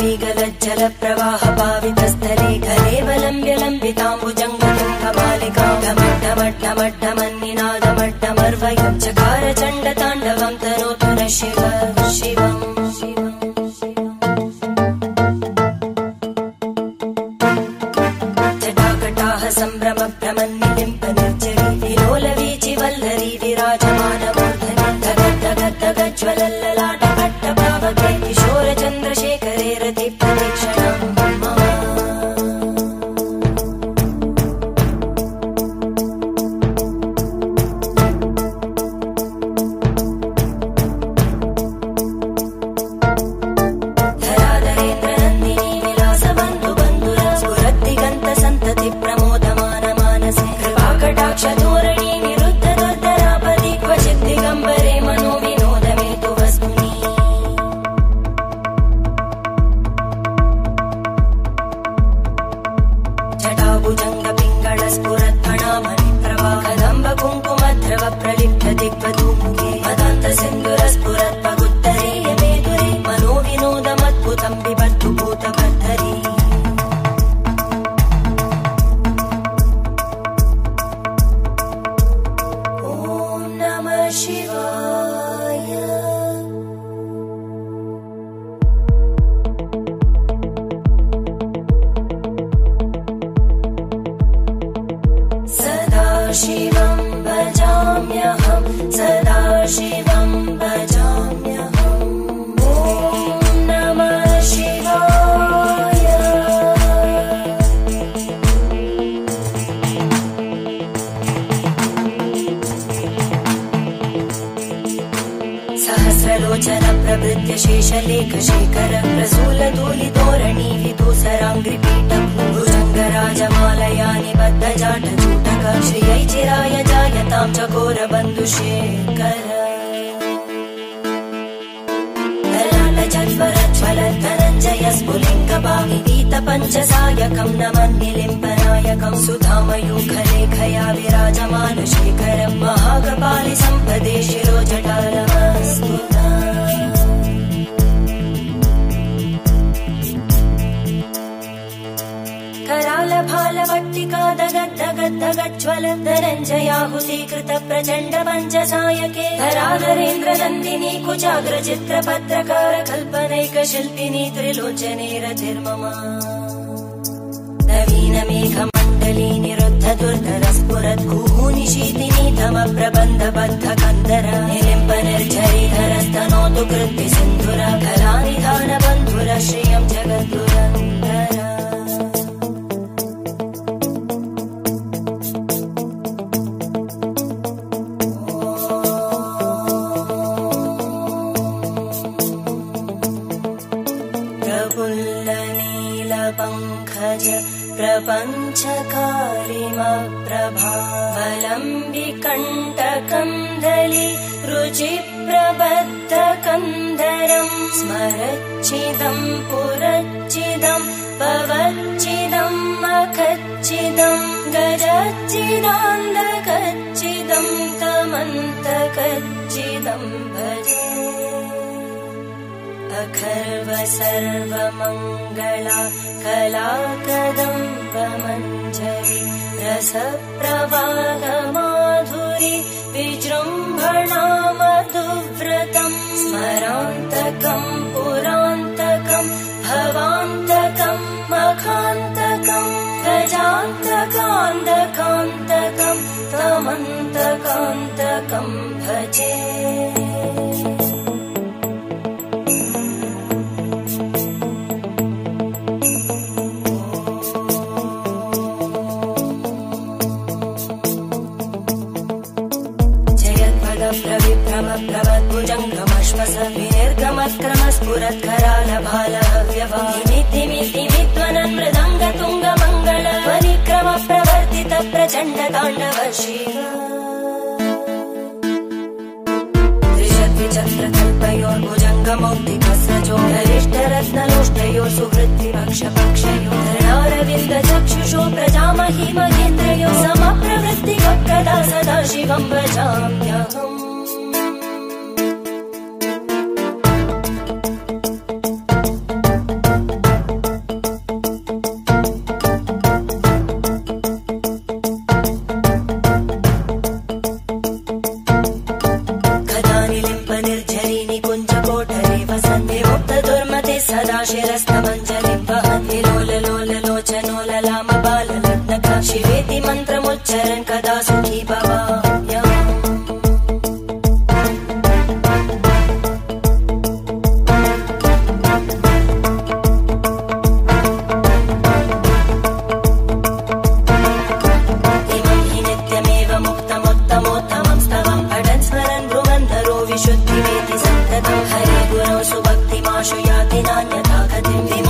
वीगलज्जल प्रवाह पावितस्थले कलेवलम्ब्य लम्बिताम्बुजङ्गतुङ्गमालिकां ढमड्ढमड्ढमड्ढमन्निनादमड्ढमर्वयं चकार चण्डताण्डवं तनोतु नः शिव शिवम् जटाकटाह सम्भ्रम भ्रमन्निलिम्प निर्जरी विलोलवीचि वल्लरी विराजमानमूर्धनि धगद्धगद्धगज्ज्वलल्ललाटकट्टपावके किशोरचन्द्रशेखरे रति प्रदीक्षणम् सहस्रलोचन प्रभृत्य शेषलेख शेखर प्रसूलधूलितोरणी विदूसराङ्घ्रिपीठ भुजङ्गराजमालया निबद्धजाटचूटक श्रियै चिराय जायतां चकोरबन्धुशेखर ललाटजज्वरज्वलद्धनञ्जय स्फुलिङ्गपाविदीतपञ्चसायकं नमन्निलिम्पनायकं सुधामयूखलेखया विराजमानशेखरं महाकपालि सम्पदे शिरोजटालमस्तुता करालभालवट्टिका दगद्धगद्धगज्ज्वलद्धनञ्जयाहुतीकृत प्रचण्ड पञ्चसायके धराधरेन्द्रनन्दिनी कुचाग्रचित्रपत्रकार कल्पनैकशिल्पिनी त्रिलोचने रतिर्मम नवीनमेघमण्डली निरुद्ध दुर्धरस्फुरद्गूनिशीतिनी तमप्रबन्धबद्ध कन्दर निलिम्पनिर्झरीधरस्तनोतु कृत्ति सिन्धुर कलानिधानबन्धुर श्रियं जगद्दुरन्धर पंकज प्रपञ्चकारिमप्रभावलम्बिकण्टकन्दली रुचिप्रबद्धकन्दरं स्मरच्चिदं पुरच्चिदं भवच्चिदं मखच्चिदं गजच्चिदान्धकच्चिदं तमन्तकच्चिदं भजे अखर्व सर्वमङ्गला कलाकदम्बमञ्जरी रसप्रवाहमाधुरी विजृम्भणा मधुव्रतं स्मरान्तकं पुरान्तकं भवान्तकं मखान्तकं गजान्तकान्तकान्तकं तमन्तकान्तकं भजे प्रवद्भुजङ्गमश्वस विनिर्गमत्क्रमस्फुरत्करालभालहव्यवादिमिद्धिमिद्धिमिध्वनन् मृदङ्गतुङ्गमङ्गल परिक्रम प्रवर्तित प्रचण्डताण्डव शिव त्रिशद्विचक्रकल्पयोर्भुजङ्गमौक्तिकस्रजो धरिष्ठरत्नलोष्टयो सुहृद्विपक्षपक्षयो धरणारविन्दचक्षुषो प्रजामहि महेन्द्रयो समप्रवृत्तिकदा सदा शिवं भजाम्यहम् शिरस्तमञ्जलिं वहति लोललोललोचनो ललामबाललग्नका शिवेति मन्त्रमुच्चरन् कदा सुखी भवाम्यहम् इमं हि नित्यमेव मुक्तमुत्तमोत्तमं स्तवं पठन् स्मरन् ब्रुवन्धरो विशुद्धिमेति सन्ततं हरे गुरौ सुभक्तिमाशु याति नान्यथा गतिम्